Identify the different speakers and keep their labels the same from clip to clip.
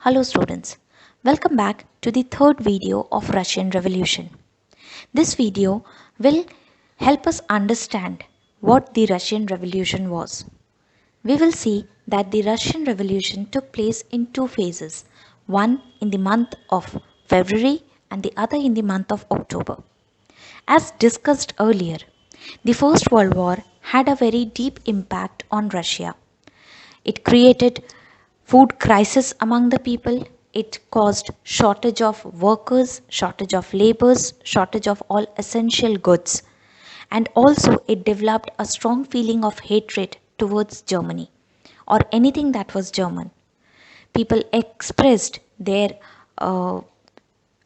Speaker 1: Hello students, welcome back to the third video of Russian Revolution. This video will help us understand what the Russian Revolution was. We will see that the Russian Revolution took place in two phases, one in the month of February and the other in the month of October. As discussed earlier, the First World War had a very deep impact on Russia. It created food crisis among the people. It caused shortage of workers, shortage of laborers, shortage of all essential goods. And also it developed a strong feeling of hatred towards Germany or anything that was German. People expressed their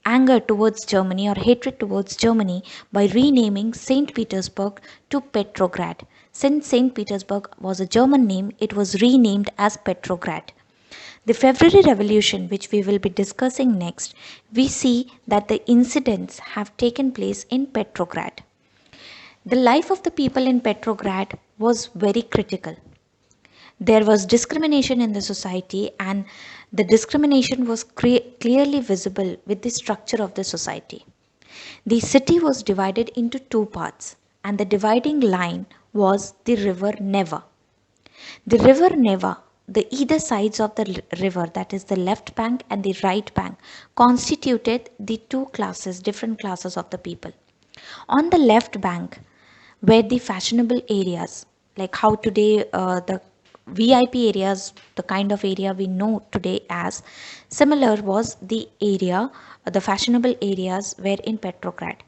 Speaker 1: anger towards Germany or hatred towards Germany by renaming St. Petersburg to Petrograd. Since St. Petersburg was a German name, it was renamed as Petrograd. The February Revolution, which we will be discussing next, we see that the incidents have taken place in Petrograd. The life of the people in Petrograd was very critical. There was discrimination in the society, and the discrimination was clearly visible with the structure of the society. The city was divided into two parts, and the dividing line was the river Neva. The river Neva, the either sides of the river, that is the left bank and the right bank, constituted the two classes, different classes of the people. On the left bank were the fashionable areas, like how today the VIP areas, the kind of area we know today as, similar was the area, the fashionable areas were in Petrograd.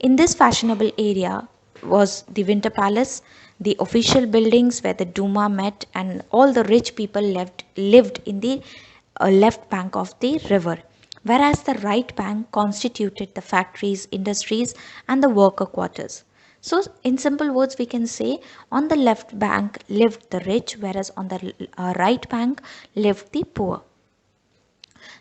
Speaker 1: In this fashionable area was the Winter Palace, the official buildings where the Duma met, and all the rich people lived in the left bank of the river, whereas the right bank constituted the factories, industries, and the worker quarters. So, in simple words, we can say on the left bank lived the rich, whereas on the right bank lived the poor.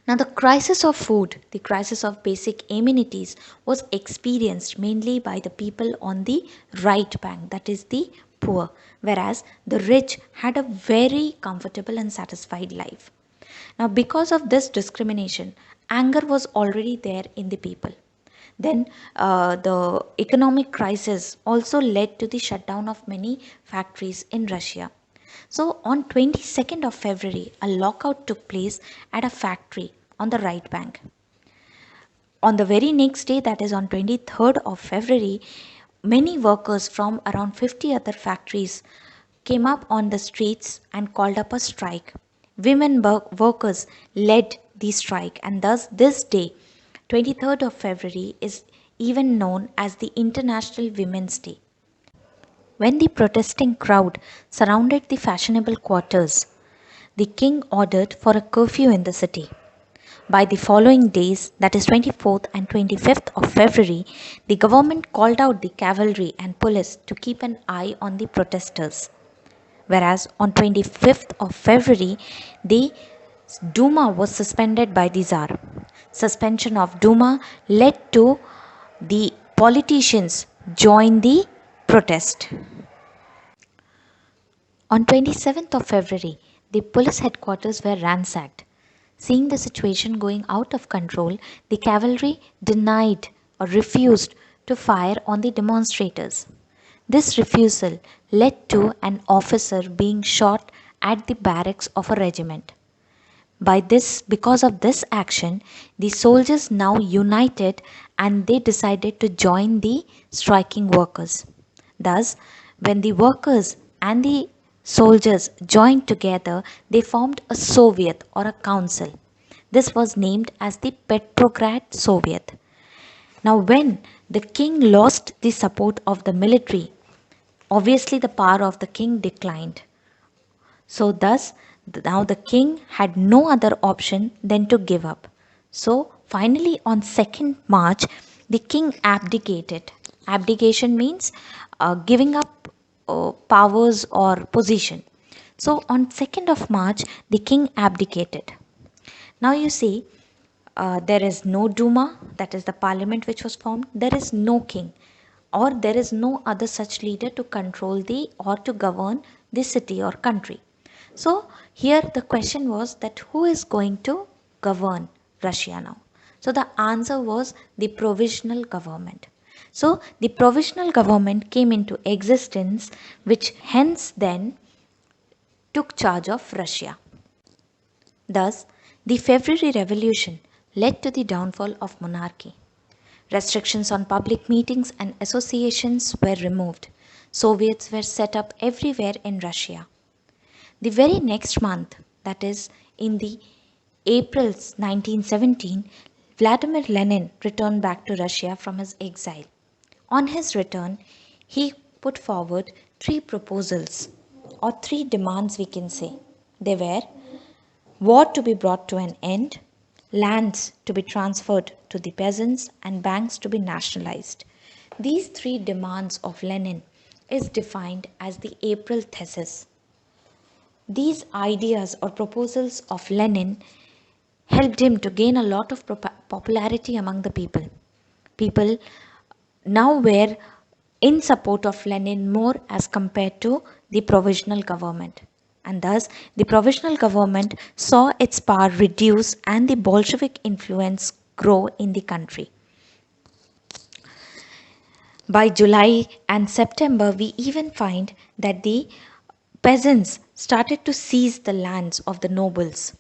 Speaker 1: Now, the crisis of food, the crisis of basic amenities, was experienced mainly by the people on the right bank, that is, the poor, whereas the rich had a very comfortable and satisfied life. Now, because of this discrimination, anger was already there in the people. Then the economic crisis also led to the shutdown of many factories in Russia. So on 22nd of February, a lockout took place at a factory on the right bank. On the very next day, that is on 23rd of February, many workers from around 50 other factories came up on the streets and called up a strike. Women workers led the strike, and thus this day, 23rd of February, is even known as the International Women's Day. When the protesting crowd surrounded the fashionable quarters, the king ordered for a curfew in the city. By the following days, that is 24th and 25th of February, the government called out the cavalry and police to keep an eye on the protesters. Whereas on 25th of February, the Duma was suspended by the Tsar. Suspension of Duma led to the politicians join the protest. On 27th of February, the police headquarters were ransacked. Seeing the situation going out of control, the cavalry denied or refused to fire on the demonstrators. This refusal led to an officer being shot at the barracks of a regiment. Because of this action, the soldiers now united and they decided to join the striking workers. Thus, when the workers and the soldiers joined together, they formed a Soviet or a council. This was named as the Petrograd Soviet. Now, when the king lost the support of the military, obviously the power of the king declined. So, thus, now the king had no other option than to give up. So, finally, on 2nd March, the king abdicated. Abdication means giving up powers or position. So, on 2nd of March, the king abdicated. Now, you see, there is no Duma, that is the parliament which was formed. There is no king, or there is no other such leader to control the or to govern the city or country. So here the question was that who is going to govern Russia now? So the answer was the provisional government. So the provisional government came into existence, which hence then took charge of Russia. Thus, the February Revolution led to the downfall of monarchy. Restrictions on public meetings and associations were removed. Soviets were set up everywhere in Russia. The very next month, that is, in the April 1917, Vladimir Lenin returned back to Russia from his exile. On his return, he put forward three proposals, or three demands, we can say. They were war to be brought to an end, lands to be transferred to the peasants, and banks to be nationalized. These three demands of Lenin is defined as the April thesis. These ideas or proposals of Lenin helped him to gain a lot of popularity among the people. People now were in support of Lenin more as compared to the provisional government. And thus, the provisional government saw its power reduce and the Bolshevik influence grow in the country. By July and September, we even find that the peasants started to seize the lands of the nobles.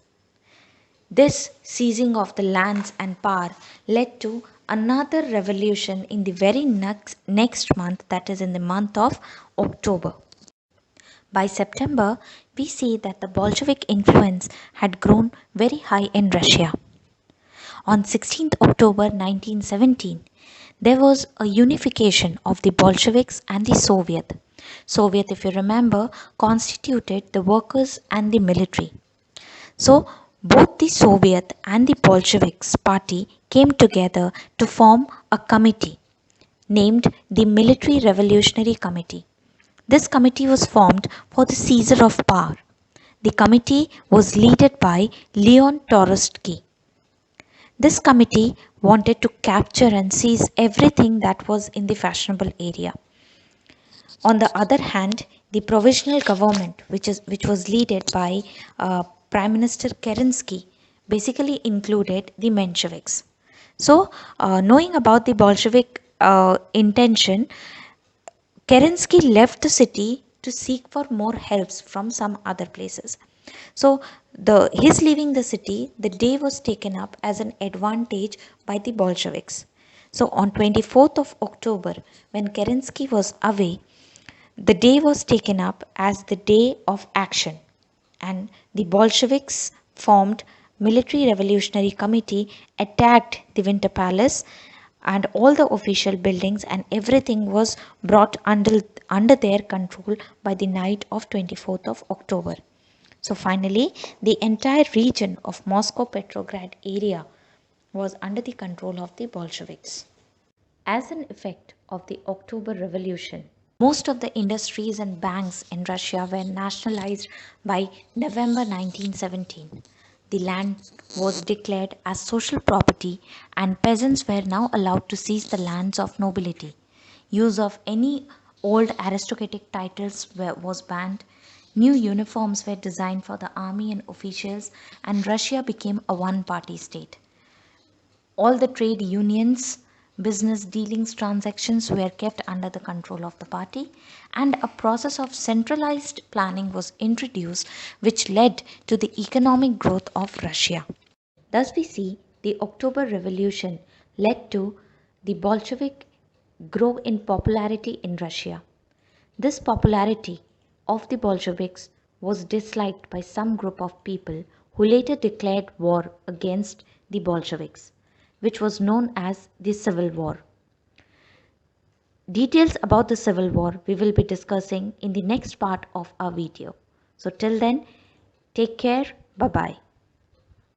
Speaker 1: This seizing of the lands and power led to another revolution in the very next month, that is in the month of October. By September, we see that the Bolshevik influence had grown very high in Russia. On 16th October 1917, there was a unification of the Bolsheviks and the Soviet. Soviet, if you remember, constituted the workers and the military. So, both the Soviet and the Bolsheviks party came together to form a committee named the Military Revolutionary Committee. This committee was formed for the seizure of power. The committee was led by Leon Trotsky. This committee wanted to capture and seize everything that was in the fashionable area. On the other hand, the provisional government, which was led by Prime Minister Kerensky, basically included the Mensheviks. So, knowing about the Bolshevik intention, Kerensky left the city to seek for more helps from some other places. So, his leaving the city, the day was taken up as an advantage by the Bolsheviks. So, on 24th of October, when Kerensky was away, the day was taken up as the day of action, and the Bolsheviks formed Military Revolutionary Committee, attacked the Winter Palace and all the official buildings, and everything was brought under their control by the night of 24th of October. So finally, the entire region of Moscow-Petrograd area was under the control of the Bolsheviks. As an effect of the October Revolution, most of the industries and banks in Russia were nationalized by November 1917. The land was declared as social property, and peasants were now allowed to seize the lands of nobility. Use of any old aristocratic titles was banned. New uniforms were designed for the army and officials, and Russia became a one-party state. All the trade unions, business dealings, transactions were kept under the control of the party, and a process of centralized planning was introduced, which led to the economic growth of Russia. Thus, we see the October Revolution led to the Bolshevik grow in popularity in Russia. This popularity of the Bolsheviks was disliked by some group of people who later declared war against the Bolsheviks, which was known as the Civil War. Details about the Civil War we will be discussing in the next part of our video. So till then, take care. Bye-bye.